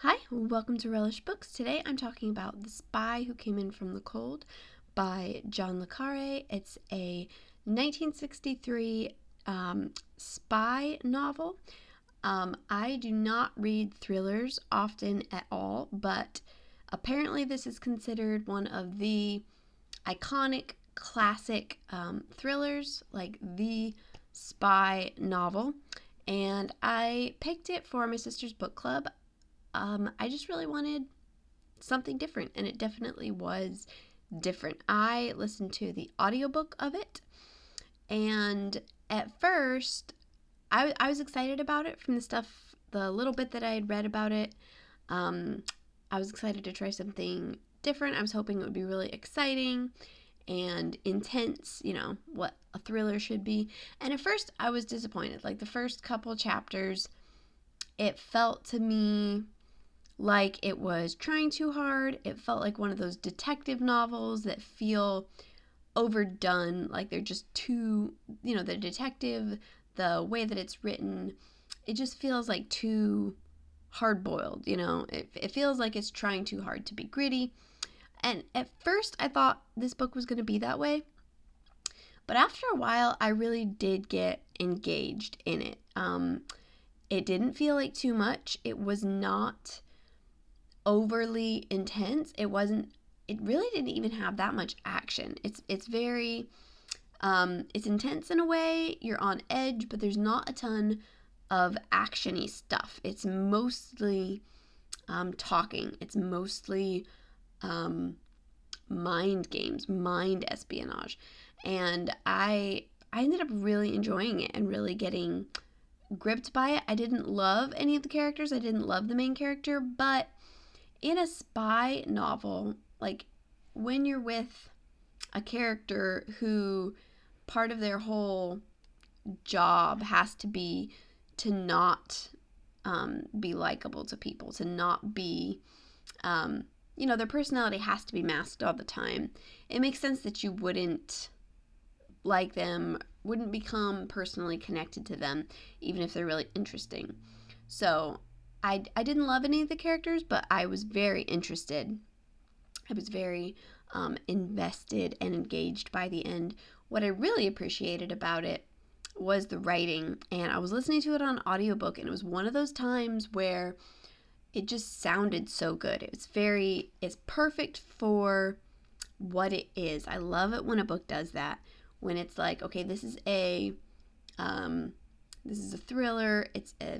Hi, welcome to Relish Books. Today I'm talking about The Spy Who Came In From the Cold by John Le Carre. It's a 1963 spy novel. I do not read thrillers often at all, but apparently this is considered one of the iconic classic thrillers, like the spy novel. And I picked it for my sister's book club. I just really wanted something different, and it definitely was different. I listened to the audiobook of it, and at first, I was excited about it from the little bit that I had read about it. I was excited to try something different. I was hoping it would be really exciting and intense, what a thriller should be. And at first, I was disappointed. Like the first couple chapters, it felt to me like it was trying too hard. It felt like one of those detective novels that feel overdone, like they're just too, the detective, the way that it's written, it just feels like too hard boiled, It feels like it's trying too hard to be gritty. And at first, I thought this book was going to be that way. But after a while, I really did get engaged in it. It didn't feel like too much. It was not overly intense. It really didn't even have that much action. It's very it's intense in a way. You're on edge, but there's not a ton of actiony stuff. It's mostly talking. It's mostly mind games, mind espionage. And I ended up really enjoying it and really getting gripped by it. I didn't love any of the characters. I didn't love the main character, but in a spy novel, like when you're with a character who part of their whole job has to be to not be likable to people, to not be, their personality has to be masked all the time. It makes sense that you wouldn't like them, wouldn't become personally connected to them, even if they're really interesting. So I didn't love any of the characters, but I was very interested. I was very invested and engaged by the end. What I really appreciated about it was the writing, and I was listening to it on audiobook, and it was one of those times where it just sounded so good. It's perfect for what it is. I love it when a book does that, when it's like, okay, this is a thriller, it's a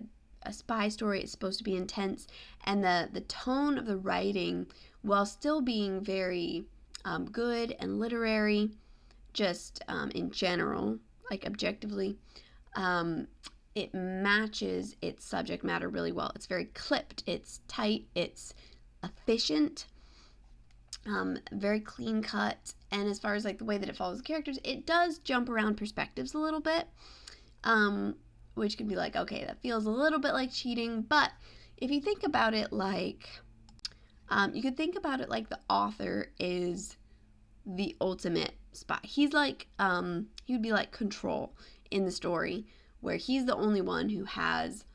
spy story, it's supposed to be intense, and the tone of the writing, while still being very good and literary, just in general, like objectively, it matches its subject matter really well. It's very clipped, it's tight, it's efficient, very clean cut. And as far as like the way that it follows the characters, it does jump around perspectives a little bit, which can be like, okay, that feels a little bit like cheating. But if you think about it like, you could think about it like the author is the ultimate spy. He's like, he would be like Control in the story, where he's the only one who has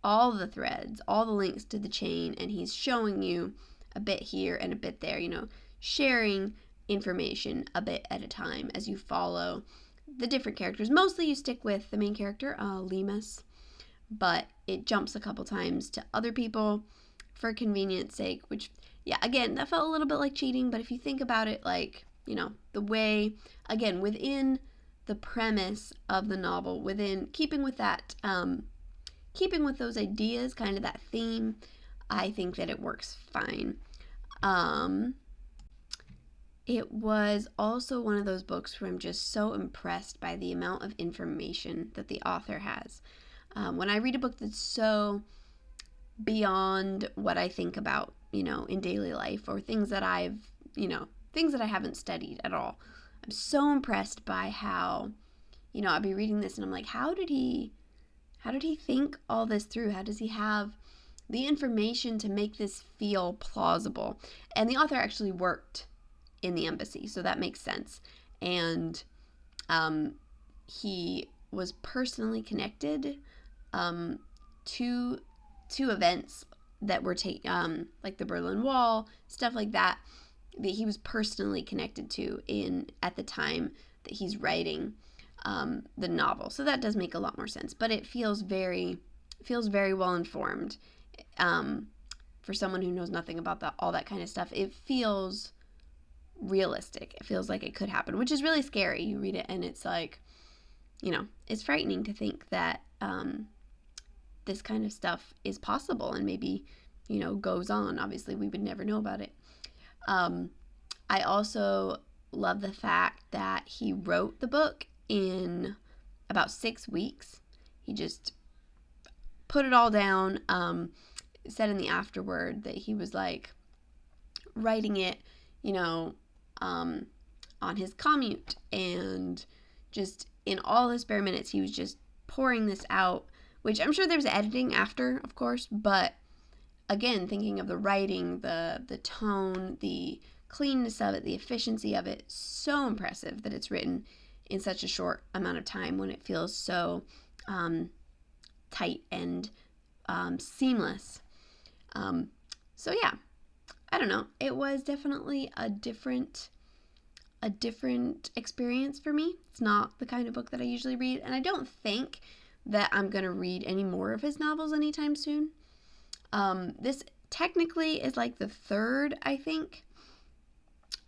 all the threads, all the links to the chain, and he's showing you a bit here and a bit there, sharing information a bit at a time as you follow the different characters. Mostly you stick with the main character, Lemus, but it jumps a couple times to other people for convenience sake, which, yeah, again, that felt a little bit like cheating, but if you think about it like, the way, again, within the premise of the novel, within keeping with that, keeping with those ideas, kind of that theme, I think that it works fine. It was also one of those books where I'm just so impressed by the amount of information that the author has. When I read a book that's so beyond what I think about, in daily life, or things that things that I haven't studied at all, I'm so impressed by how, I'll be reading this and I'm like, how did he think all this through? How does he have the information to make this feel plausible? And the author actually worked in the embassy, so that makes sense. And he was personally connected to events that were like the Berlin Wall, stuff like that he was personally connected to at the time that he's writing the novel. So that does make a lot more sense. But it feels very well informed for someone who knows nothing about all that kind of stuff. It feels realistic. It feels like it could happen, which is really scary. You read it and it's like, it's frightening to think that this kind of stuff is possible and maybe, goes on. Obviously, we would never know about it. I also love the fact that he wrote the book in about 6 weeks. He just put it all down. Said in the afterword that he was like writing it, on his commute, and just in all his spare minutes, he was just pouring this out, which I'm sure there's editing after, of course, but again, thinking of the writing, the tone, the cleanness of it, the efficiency of it, so impressive that it's written in such a short amount of time when it feels so tight and seamless. So yeah, I don't know. It was definitely a different experience for me. It's not the kind of book that I usually read, and I don't think that I'm going to read any more of his novels anytime soon. This technically is like the third, I think.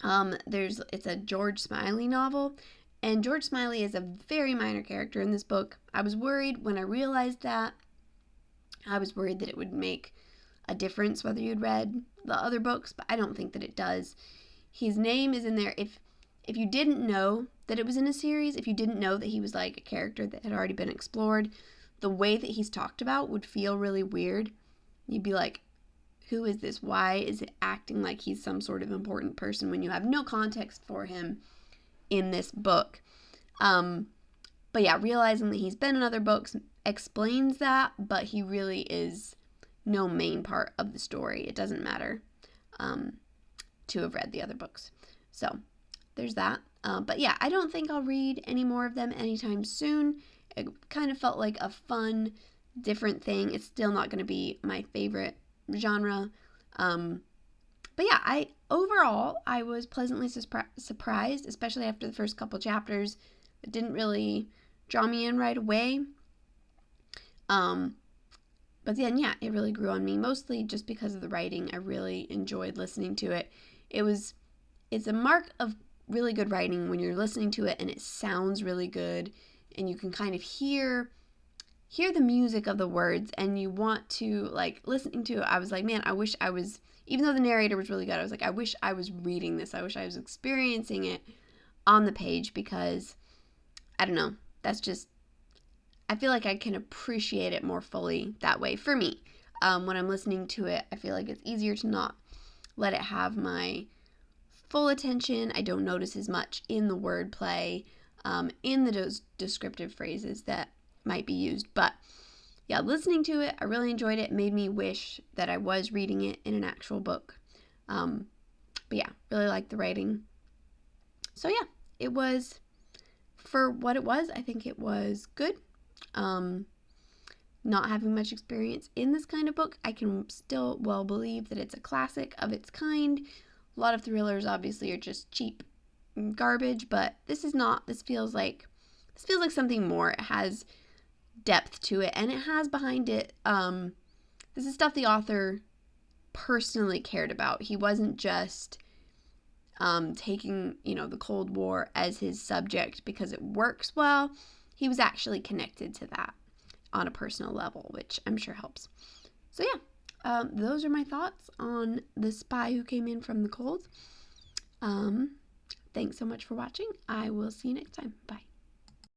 It's a George Smiley novel, and George Smiley is a very minor character in this book. I was worried when I realized that. I was worried that it would make a difference whether you'd read the other books, but I don't think that it does. His name is in there. If you didn't know that it was in a series, if you didn't know that he was like a character that had already been explored, the way that he's talked about would feel really weird. You'd be like, who is this? Why is it acting like he's some sort of important person when you have no context for him in this book? But yeah, realizing that he's been in other books explains that, but he really is no main part of the story. It doesn't matter to have read the other books. So there's that. But yeah, I don't think I'll read any more of them anytime soon. It kind of felt like a fun, different thing. It's still not going to be my favorite genre. But yeah, overall, I was pleasantly surprised, especially after the first couple chapters. It didn't really draw me in right away. But then, yeah, it really grew on me, mostly just because of the writing. I really enjoyed listening to it. It's a mark of really good writing when you're listening to it and it sounds really good and you can kind of hear the music of the words and you want to, like, listening to it, I was like, man, I wish I was, even though the narrator was really good, I was like, I wish I was reading this. I wish I was experiencing it on the page because, I don't know, that's just, I feel like I can appreciate it more fully that way for me. When I'm listening to it, I feel like it's easier to not let it have my full attention. I don't notice as much in the wordplay, in the descriptive phrases that might be used. But yeah, listening to it, I really enjoyed it. It made me wish that I was reading it in an actual book. But yeah, really liked the writing. So yeah, it was, for what it was, I think it was good. Not having much experience in this kind of book, I can still well believe that it's a classic of its kind. A lot of thrillers obviously are just cheap garbage, but this is not. This feels like something more. It has depth to it, and it has behind it, this is stuff the author personally cared about. He wasn't just taking, the Cold War as his subject because it works well. He was actually connected to that on a personal level, which I'm sure helps. So yeah, those are my thoughts on The Spy Who Came In From the Cold. Thanks so much for watching. I will see you next time. Bye.